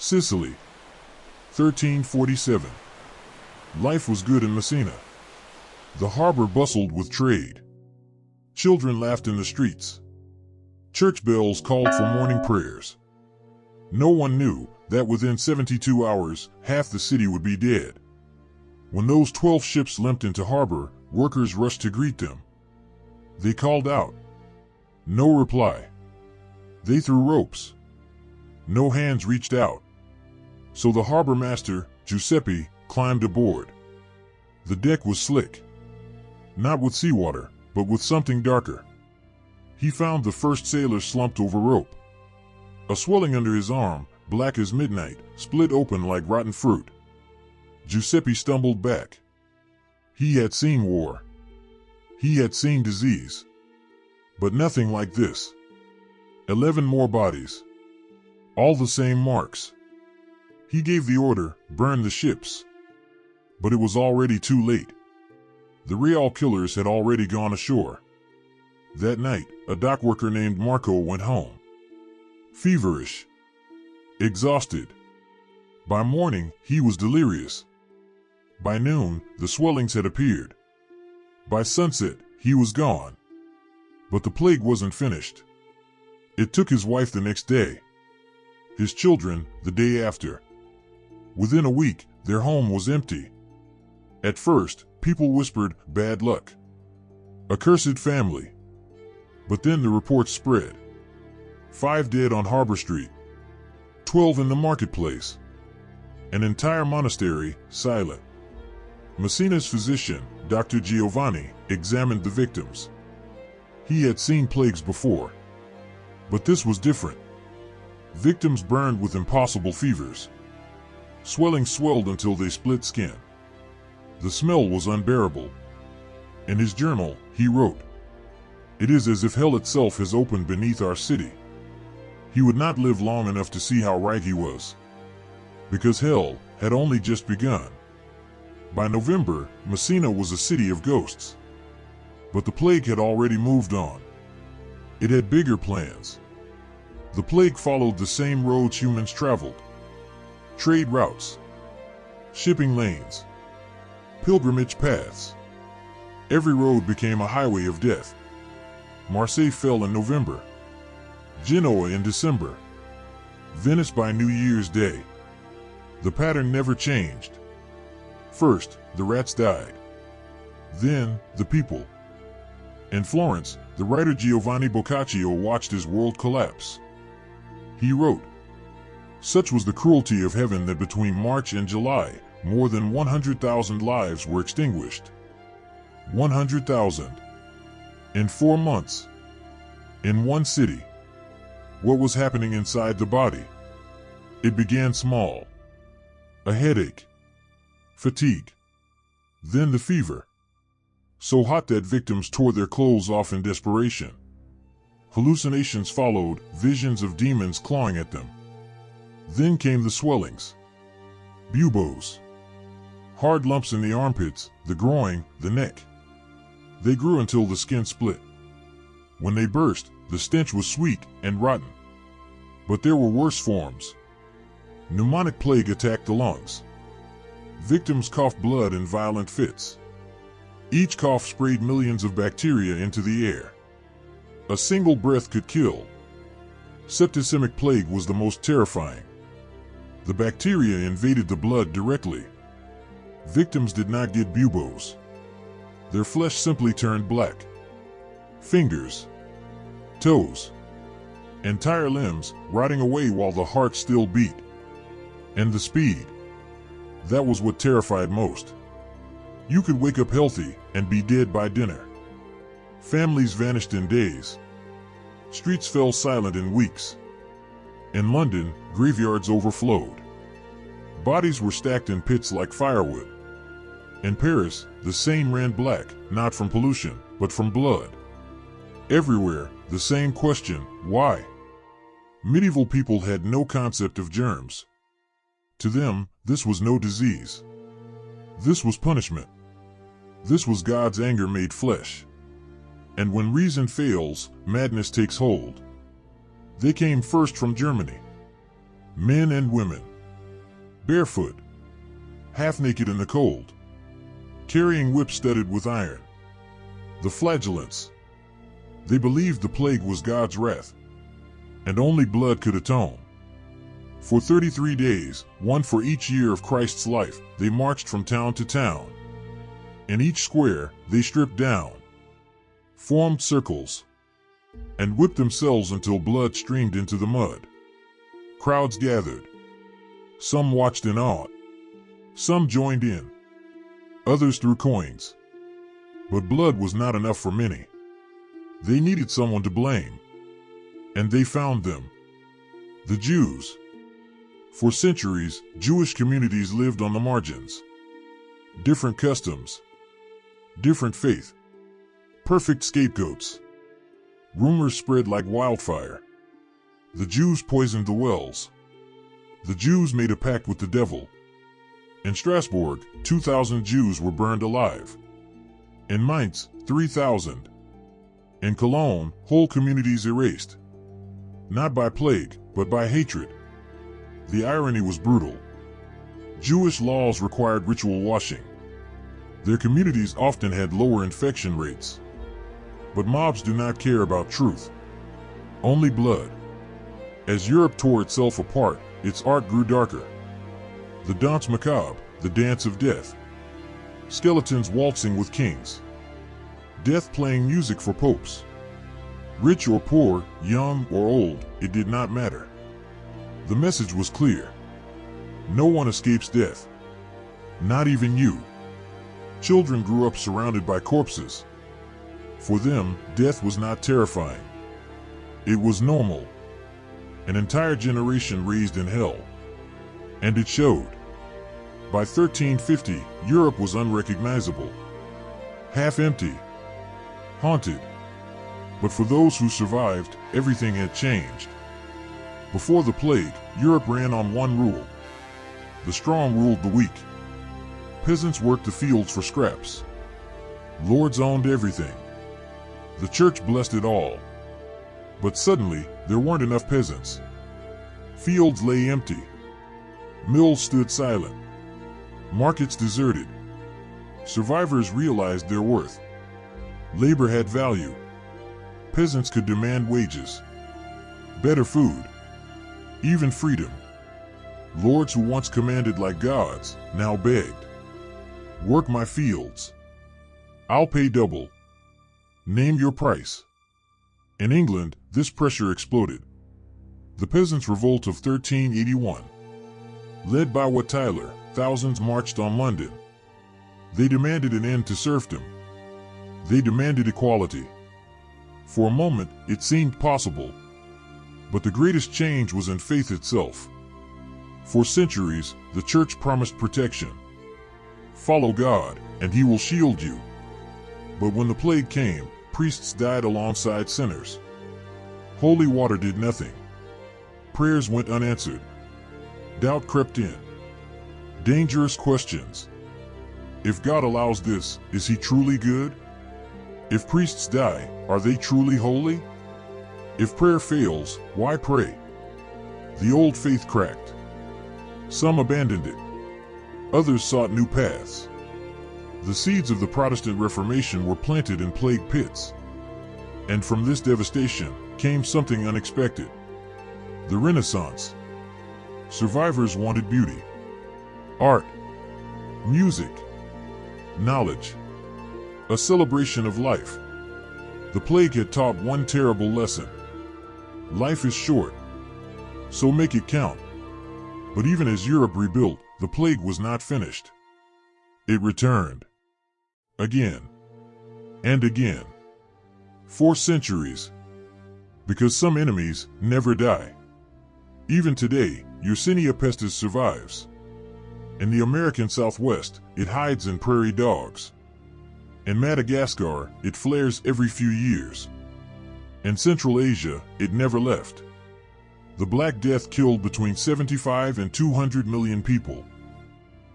Sicily, 1347. Life was good in Messina. The harbor bustled with trade. Children laughed in the streets. Church bells called for morning prayers. No one knew that within 72 hours, half the city would be dead. When those 12 ships limped into harbor, workers rushed to greet them. They called out. No reply. They threw ropes. No hands reached out. So the harbor master, Giuseppe, climbed aboard. The deck was slick. Not with seawater, but with something darker. He found the first sailor slumped over rope. A swelling under his arm, black as midnight, split open like rotten fruit. Giuseppe stumbled back. He had seen war. He had seen disease. But nothing like this. 11 more bodies. All the same marks. He gave the order, burn the ships. But it was already too late. The real killers had already gone ashore. That night, a dock worker named Marco went home. Feverish. Exhausted. By morning, he was delirious. By noon, the swellings had appeared. By sunset, he was gone. But the plague wasn't finished. It took his wife the next day. His children, the day after. Within a week, their home was empty. At first, people whispered, bad luck. Accursed family. But then the reports spread. 5 dead on Harbor Street. 12 in the marketplace. An entire monastery, silent. Messina's physician, Dr. Giovanni, examined the victims. He had seen plagues before. But this was different. Victims burned with impossible fevers. Swelling swelled until they split skin. The smell was unbearable. In his journal, he wrote, "It is as if hell itself has opened beneath our city." He would not live long enough to see how right he was. Because hell had only just begun. By November, Messina was a city of ghosts. But the plague had already moved on. It had bigger plans. The plague followed the same roads humans traveled. Trade routes. Shipping lanes. Pilgrimage paths. Every road became a highway of death. Marseille fell in November. Genoa in December. Venice by New Year's Day. The pattern never changed. First, the rats died. Then, the people. In Florence, the writer Giovanni Boccaccio watched his world collapse. He wrote, "Such was the cruelty of heaven that between March and July, more than 100,000 lives were extinguished." 100,000. In 4 months. In one city. What was happening inside the body? It began small. A headache. Fatigue. Then the fever. So hot that victims tore their clothes off in desperation. Hallucinations followed, visions of demons clawing at them. Then came the swellings. Buboes. Hard lumps in the armpits, the groin, the neck. They grew until the skin split. When they burst, the stench was sweet and rotten. But there were worse forms. Pneumonic plague attacked the lungs. Victims coughed blood in violent fits. Each cough sprayed millions of bacteria into the air. A single breath could kill. Septicemic plague was the most terrifying. The bacteria invaded the blood directly. Victims did not get buboes. Their flesh simply turned black. Fingers. Toes. Entire limbs, rotting away while the heart still beat. And the speed. That was what terrified most. You could wake up healthy and be dead by dinner. Families vanished in days. Streets fell silent in weeks. In London, graveyards overflowed. Bodies were stacked in pits like firewood. In Paris, the Seine ran black, not from pollution, but from blood. Everywhere, the same question, why? Medieval people had no concept of germs. To them, this was no disease. This was punishment. This was God's anger made flesh. And when reason fails, madness takes hold. They came first from Germany. Men and women. barefoot, half naked in the cold, carrying whips studded with iron. The flagellants. They believed the plague was God's wrath, and only blood could atone. For 33 days, one for each year of Christ's life, they marched from town to town. In each square, they stripped down, formed circles, and whipped themselves until blood streamed into the mud. Crowds gathered. Some watched in awe. Some joined in. Others threw coins. But blood was not enough for many. They needed someone to blame. And they found them. The Jews. For centuries, Jewish communities lived on the margins. Different customs. Different faith. Perfect scapegoats. Rumors spread like wildfire. The Jews poisoned the wells. The Jews made a pact with the devil. In Strasbourg, 2,000 Jews were burned alive. In Mainz, 3,000. In Cologne, whole communities erased. Not by plague, but by hatred. The irony was brutal. Jewish laws required ritual washing. Their communities often had lower infection rates. But mobs do not care about truth. Only blood. As Europe tore itself apart, its art grew darker. The danse macabre, the dance of death. Skeletons waltzing with kings. Death playing music for popes. Rich or poor, young or old, it did not matter. The message was clear. No one escapes death. Not even you. Children grew up surrounded by corpses. For them, death was not terrifying. It was normal. An entire generation raised in hell. And it showed. By 1350, Europe was unrecognizable. Half empty. Haunted. But for those who survived, everything had changed. Before the plague, Europe ran on one rule. The strong ruled the weak. Peasants worked the fields for scraps. Lords owned everything. The church blessed it all. But suddenly, there weren't enough peasants. Fields lay empty. Mills stood silent. Markets deserted. Survivors realized their worth. Labor had value. Peasants could demand wages, better food, even freedom. Lords who once commanded like gods now begged. Work my fields. I'll pay double. Name your price. In England, this pressure exploded. The Peasants' Revolt of 1381. Led by Wat Tyler, thousands marched on London. They demanded an end to serfdom. They demanded equality. For a moment, it seemed possible. But the greatest change was in faith itself. For centuries, the church promised protection. Follow God, and He will shield you. But when the plague came, priests died alongside sinners. Holy water did nothing. Prayers went unanswered. Doubt crept in. Dangerous questions. If God allows this, is He truly good? If priests die, are they truly holy? If prayer fails, why pray? The old faith cracked. Some abandoned it. Others sought new paths. The seeds of the Protestant Reformation were planted in plague pits. And from this devastation came something unexpected. The Renaissance. Survivors wanted beauty, art, music, knowledge, a celebration of life. The plague had taught one terrible lesson. Life is short, so make it count. But even as Europe rebuilt, the plague was not finished. It returned. Again. And again. For centuries. Because some enemies never die. Even today, Yersinia pestis survives. In the American Southwest, it hides in prairie dogs. In Madagascar, it flares every few years. In Central Asia, it never left. The Black Death killed between 75 and 200 million people.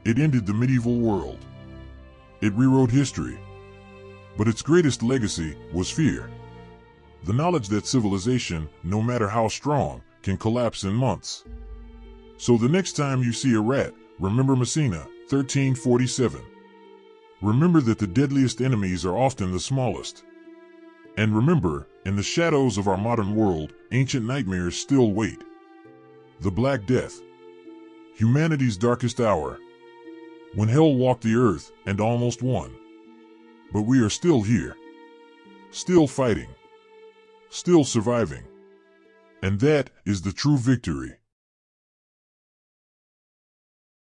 It ended the medieval world. It rewrote history. But its greatest legacy was fear. The knowledge that civilization, no matter how strong, can collapse in months. So the next time you see a rat, remember Messina, 1347. Remember that the deadliest enemies are often the smallest. And remember, in the shadows of our modern world, ancient nightmares still wait. The Black Death. Humanity's darkest hour. When hell walked the earth and almost won. But we are still here. Still fighting. Still surviving. And that is the true victory.